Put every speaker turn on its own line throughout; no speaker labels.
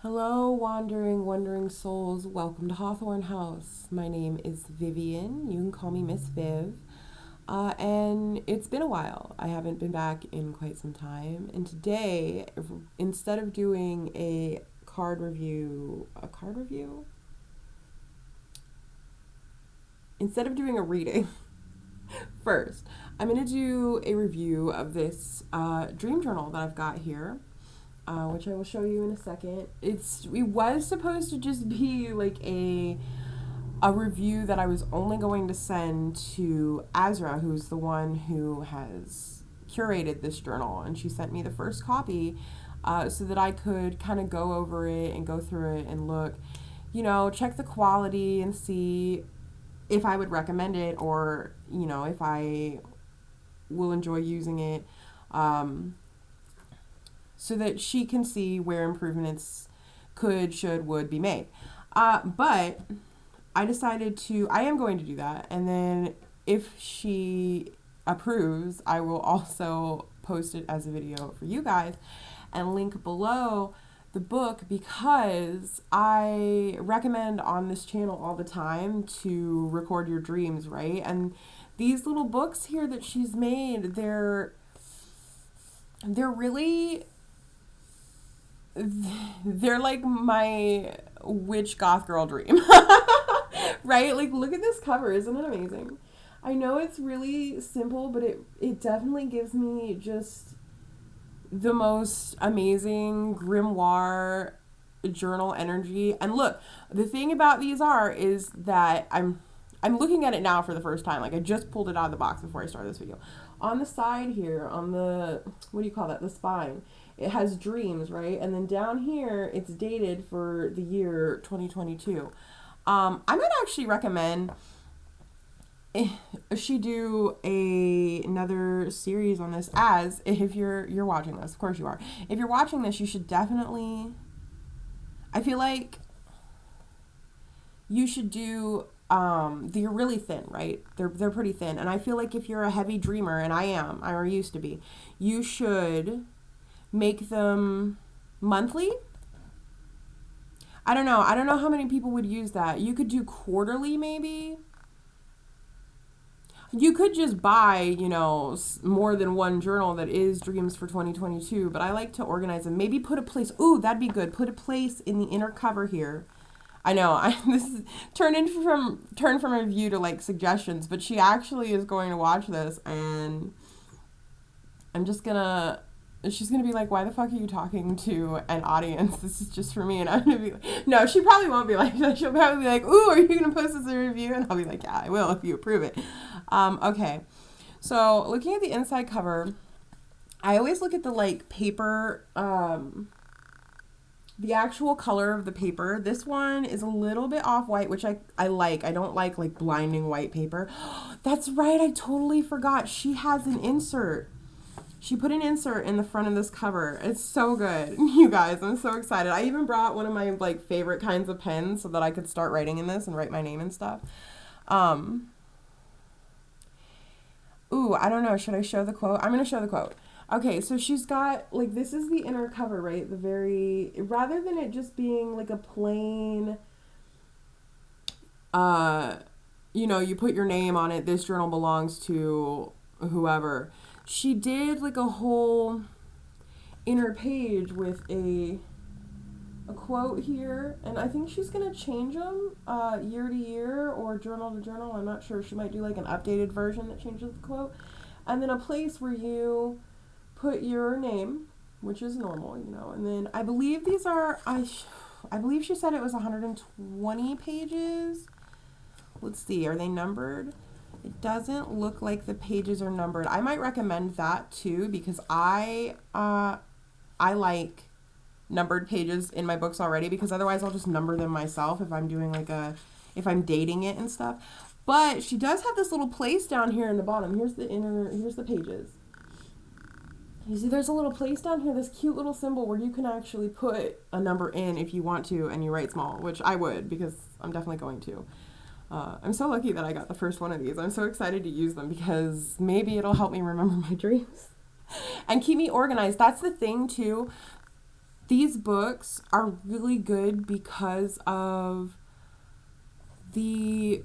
Hello, wandering souls. Welcome to Hawthorne House. My name is Vivian. You can call me Miss Viv. And it's been a while. I haven't been back in quite some time. And today, instead of doing instead of doing a reading first, I'm going to do a review of this dream journal that I've got here. Which I will show you in a second. It was supposed to just be like a review that I was only going to send to Azra, who's the one who has curated this journal, and she sent me the first copy so that I could kind of go over it and go through it and look, check the quality and see if I would recommend it or, if I will enjoy using it. So that she can see where improvements would be made. But I decided I am going to do that. And then if she approves, I will also post it as a video for you guys and link below the book, because I recommend on this channel all the time to record your dreams, right? And these little books here that she's made, they're really, they're like my witch goth girl dream. Right? Like, look at this cover. Isn't it amazing? I know it's really simple, but it definitely gives me just the most amazing grimoire journal energy. And look, the thing about these is that I'm looking at it now for the first time. Like, I just pulled it out of the box before I started this video. On the side here, on the, what do you call that? The spine. It has dreams, right? And then down here, it's dated for the year 2022. I might actually recommend she do another series on this, as if you're watching this. Of course you are. If you're watching this, you should definitely, I feel like you should do, they're really thin, right? They're pretty thin. And I feel like if you're a heavy dreamer, and I used to be, you should make them monthly. I don't know how many people would use that. You could do quarterly, maybe. You could just buy, more than one journal that is Dreams for 2022, but I like to organize them. Maybe put a place, ooh, that'd be good. Put a place in the inner cover here. I know, this is turned from a review to like suggestions, but she actually is going to watch this, and she's gonna be like, why the fuck are you talking to an audience? This is just for me. And I'm gonna be like, no, she probably won't be like that. She'll probably be like, ooh, are you gonna post this as a review? And I'll be like, yeah, I will if you approve it. Okay. So looking at the inside cover, I always look at the like paper, the actual color of the paper. This one is a little bit off-white, which I like. I don't like blinding white paper. That's right, I totally forgot. She has an insert. She put an insert in the front of this cover. It's so good. You guys, I'm so excited. I even brought one of my favorite kinds of pens so that I could start writing in this and write my name and stuff. Ooh, I don't know. Should I show the quote? I'm going to show the quote. Okay, so she's got, this is the inner cover, right? Rather than it just being a plain, you put your name on it, this journal belongs to whoever. She did a whole inner page with a quote here, and I think she's gonna change them year to year or journal to journal. I'm not sure. She might do an updated version that changes the quote, and then a place where you put your name, which is normal, and then I believe these are I believe she said it was 120 pages. Let's see, are they numbered? It doesn't look like the pages are numbered. I might recommend that too, because I like numbered pages in my books already, because otherwise I'll just number them myself if I'm doing if I'm dating it and stuff. But she does have this little place down here in the bottom. Here's the pages. You see there's a little place down here, this cute little symbol where you can actually put a number in if you want to, and you write small, which I would, because I'm definitely going to. I'm so lucky that I got the first one of these. I'm so excited to use them, because maybe it'll help me remember my dreams and keep me organized. That's the thing too. these books are really good because of the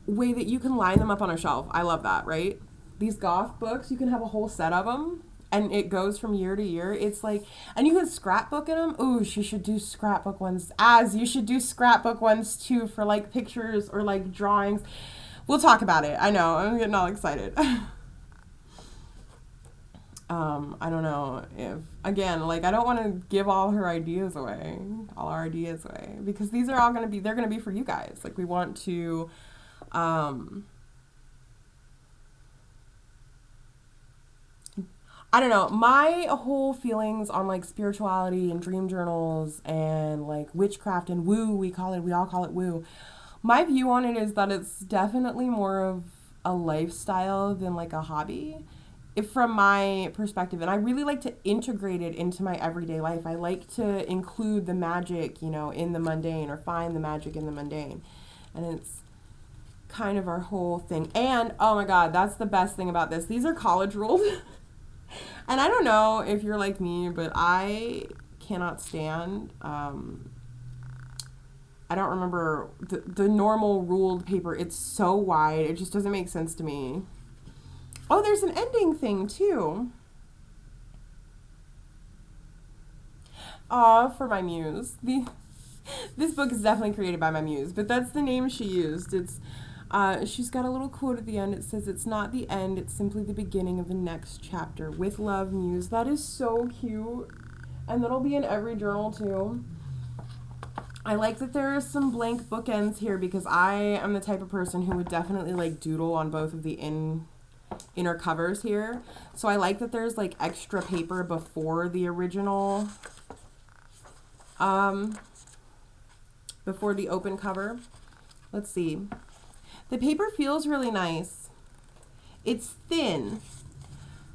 way that you can line them up on a shelf. I love that, right? These goth books, you can have a whole set of them, and it goes from year to year. It's like, and you can scrapbook in them. Ooh, she should do scrapbook ones. As you should do scrapbook ones too, for like pictures or like drawings. We'll talk about it. I know, I'm getting all excited. I don't know if, again, like, I don't want to give all our ideas away, because these are all going to be, they're going to be for you guys. Like, we want to, I don't know, my whole feelings on, like, spirituality and dream journals and, like, witchcraft and woo, we all call it woo. My view on it is that it's definitely more of a lifestyle than, like, a hobby. If from my perspective, and I really like to integrate it into my everyday life. I like to include the magic, you know, in the mundane, or find the magic in the mundane. And it's kind of our whole thing. And, oh my God, that's the best thing about this. These are college ruled. And I don't know if you're like me, but I cannot stand, I don't remember the normal ruled paper. It's so wide. It just doesn't make sense to me. Oh, there's an ending thing, too. Aw, for my muse. This book is definitely created by my muse, but that's the name she used. It's, she's got a little quote at the end. It says, "It's not the end, it's simply the beginning of the next chapter. With love, Muse." That is so cute. And that'll be in every journal, too. I like that there are some blank bookends here, because I am the type of person who would definitely, like, doodle on both of the inner covers here. So I like that there's, like, extra paper before the original, before the open cover. Let's see. The paper feels really nice. It's thin.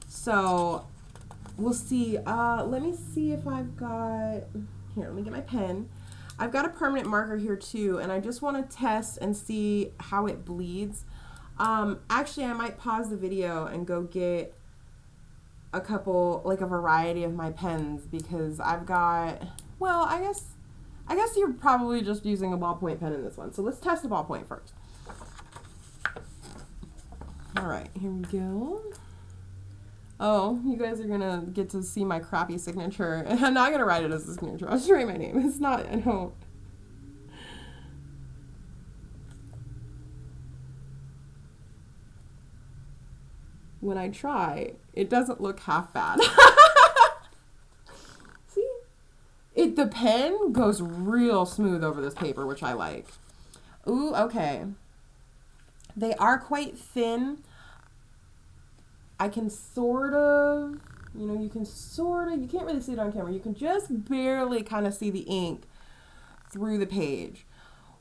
So we'll see. Let me see if I've got, here, let me get my pen. I've got a permanent marker here too, and I just want to test and see how it bleeds. Actually, I might pause the video and go get a couple, like a variety of my pens, because I've got, well, I guess you're probably just using a ballpoint pen in this one. So let's test the ballpoint first. All right, here we go. Oh, you guys are gonna get to see my crappy signature. I'm not gonna write it as a signature. I'll just write my name. It's not, I don't. When I try, it doesn't look half bad. See? The pen goes real smooth over this paper, which I like. Ooh, okay. They are quite thin. I can sort of, you know, you can't really see it on camera. You can just barely kind of see the ink through the page,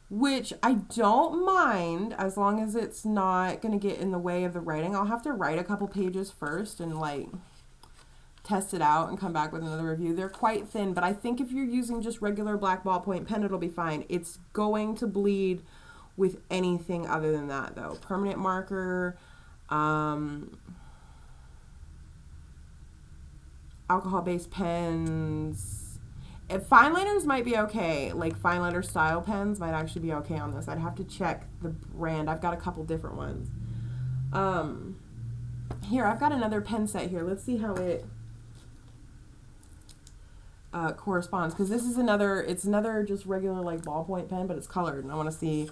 which I don't mind as long as it's not going to get in the way of the writing. I'll have to write a couple pages first and, like, test it out and come back with another review. They're quite thin, but I think if you're using just regular black ballpoint pen, it'll be fine. It's going to bleed with anything other than that, though. Permanent marker, alcohol-based pens. Fine liners might be okay. Like, fine liner style pens might actually be okay on this. I'd have to check the brand. I've got a couple different ones. Here, I've got another pen set here. Let's see how it corresponds, because this is another, it's another just regular, like, ballpoint pen, but it's colored, and I want to see,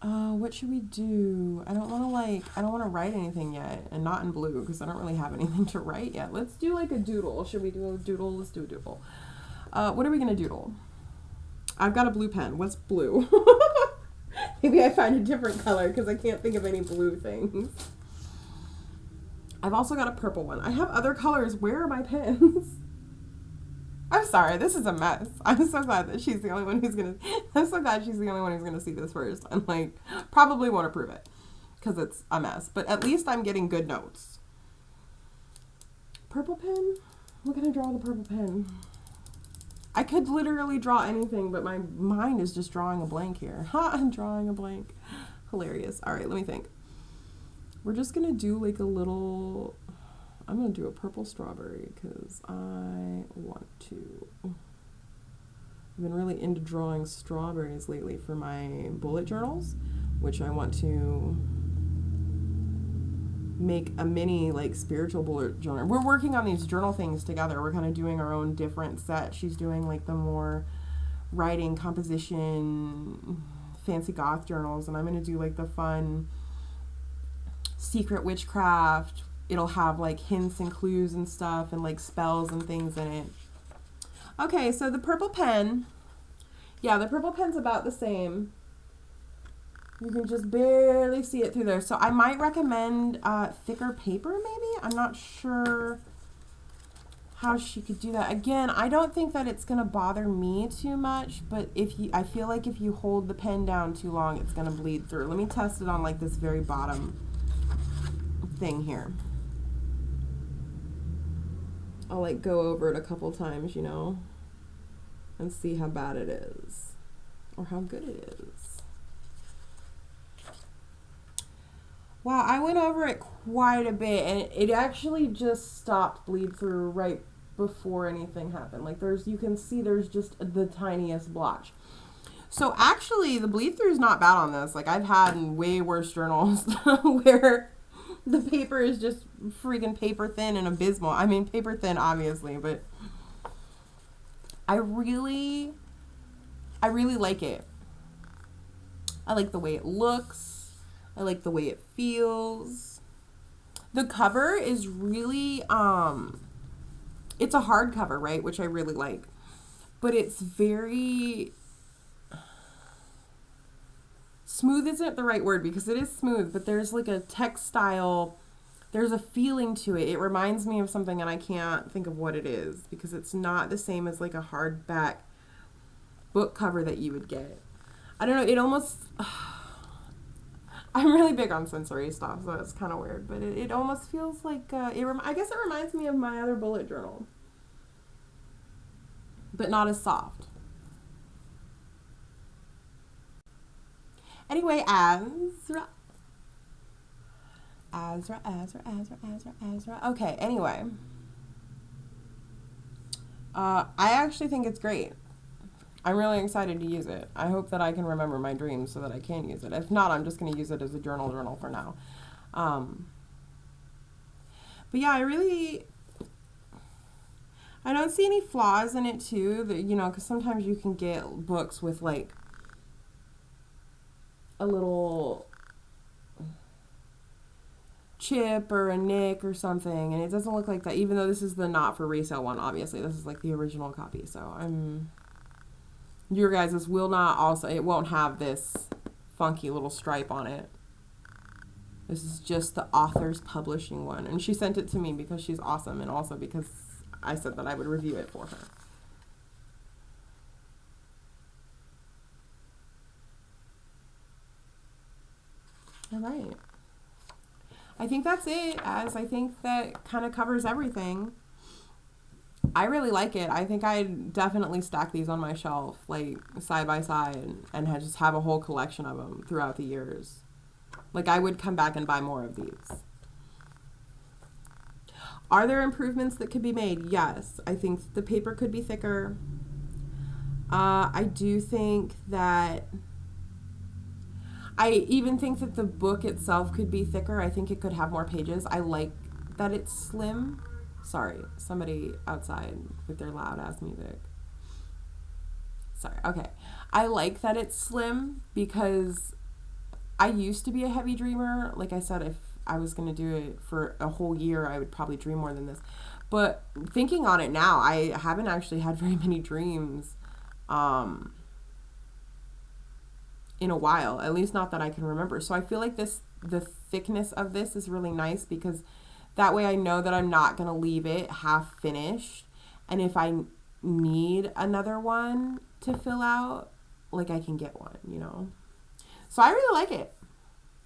what should we do? I don't want to write anything yet, and not in blue, because I don't really have anything to write yet. Let's do, like, a doodle. Should we do a doodle? Let's do a doodle. What are we going to doodle? I've got a blue pen. What's blue? Maybe I find a different color, because I can't think of any blue things. I've also got a purple one. I have other colors. Where are my pens? I'm sorry, this is a mess. I'm so glad that she's the only one who's gonna, I'm so glad she's the only one who's gonna see this first, and, like, probably won't approve it, because it's a mess, but at least I'm getting good notes. Purple pen? What can I draw with a purple pen? I could literally draw anything, but my mind is just drawing a blank here. Ha, I'm drawing a blank. Hilarious. All right, let me think. We're just gonna do, like, a little, I'm going to do a purple strawberry because I want to. I've been really into drawing strawberries lately for my bullet journals, which I want to make a mini like spiritual bullet journal. We're working on these journal things together. We're kind of doing our own different set. She's doing like the more writing, composition, fancy goth journals, and I'm going to do like the fun secret witchcraft. It'll have like hints and clues and stuff and like spells and things in it. Okay, so the purple pen, yeah, the purple pen's about the same. You can just barely see it through there. So I might recommend thicker paper maybe. I'm not sure how she could do that. Again, I don't think that it's going to bother me too much, but I feel like if you hold the pen down too long, it's going to bleed through. Let me test it on like this very bottom thing here. I'll like go over it a couple times, you know, and see how bad it is or how good it is. Wow, I went over it quite a bit and it actually just stopped bleed through right before anything happened. Like you can see there's just the tiniest blotch. So actually the bleed through is not bad on this. Like I've had way worse journals where the paper is just freaking paper thin and abysmal. I mean, paper thin, obviously, but I really like it. I like the way it looks. I like the way it feels. The cover is really, it's a hardcover, right? Which I really like. But it's very... Smooth isn't the right word because it is smooth, but there's like a textile, there's a feeling to it. It reminds me of something and I can't think of what it is because it's not the same as like a hardback book cover that you would get. I don't know, it almost, I'm really big on sensory stuff, so it's kind of weird, but it almost feels like, I guess it reminds me of my other bullet journal, but not as soft. Anyway, Azra. Okay, anyway. I actually think it's great. I'm really excited to use it. I hope that I can remember my dreams so that I can use it. If not, I'm just going to use it as a journal for now. But yeah, I don't see any flaws in it too, that, you know, because sometimes you can get books with like a little chip or a nick or something, and it doesn't look like that, even though this is the not for resale one. Obviously this is like the original copy, so your guys' will not also, it won't have this funky little stripe on it. This is just the author's publishing one, and she sent it to me because she's awesome and also because I said that I would review it for her. All right. I think that's it, as I think that kind of covers everything. I really like it. I think I'd definitely stack these on my shelf, like side by side, and just have a whole collection of them throughout the years. Like I would come back and buy more of these. Are there improvements that could be made? Yes. I think the paper could be thicker. I do think that... I even think that the book itself could be thicker. I think it could have more pages. I like that it's slim. Sorry, somebody outside with their loud ass music. Sorry, okay. I like that it's slim because I used to be a heavy dreamer. Like I said, if I was going to do it for a whole year, I would probably dream more than this. But thinking on it now, I haven't actually had very many dreams in a while, at least not that I can remember. So I feel like the thickness of this is really nice because that way I know that I'm not going to leave it half finished. And if I need another one to fill out, like I can get one, you know. So I really like it.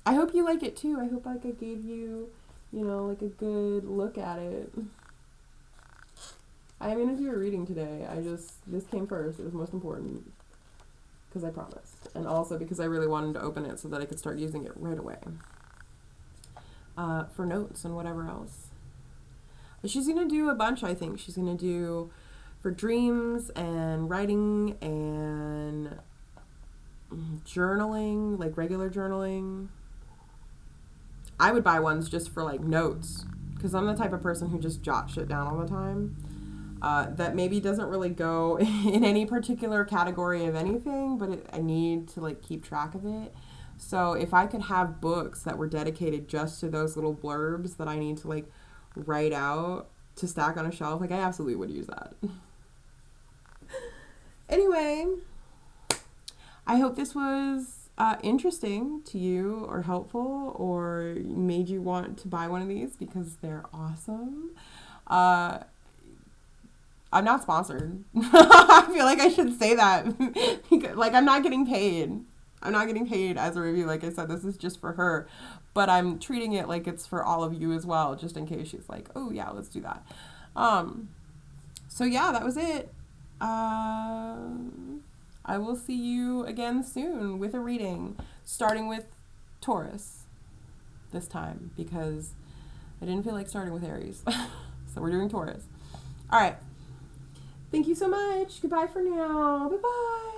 I hope you like it too. I hope like I gave you, you know, like a good look at it. I'm going to do a reading today. This came first. It was most important. Because I promised. And also because I really wanted to open it so that I could start using it right away. For notes and whatever else. But she's going to do a bunch, I think. She's going to do for dreams and writing and journaling, like regular journaling. I would buy ones just for like notes, because I'm the type of person who just jots shit down all the time. That maybe doesn't really go in any particular category of anything, but I need to like keep track of it. So if I could have books that were dedicated just to those little blurbs that I need to like write out to stack on a shelf, like I absolutely would use that. Anyway, I hope this was interesting to you or helpful or made you want to buy one of these because they're awesome. I'm not sponsored. I feel like I should say that. Because, like, I'm not getting paid. I'm not getting paid as a review. Like I said, this is just for her. But I'm treating it like it's for all of you as well, just in case she's like, oh, yeah, let's do that. So, yeah, that was it. I will see you again soon with a reading, starting with Taurus this time, because I didn't feel like starting with Aries. So we're doing Taurus. All right. Thank you so much. Goodbye for now. Bye-bye.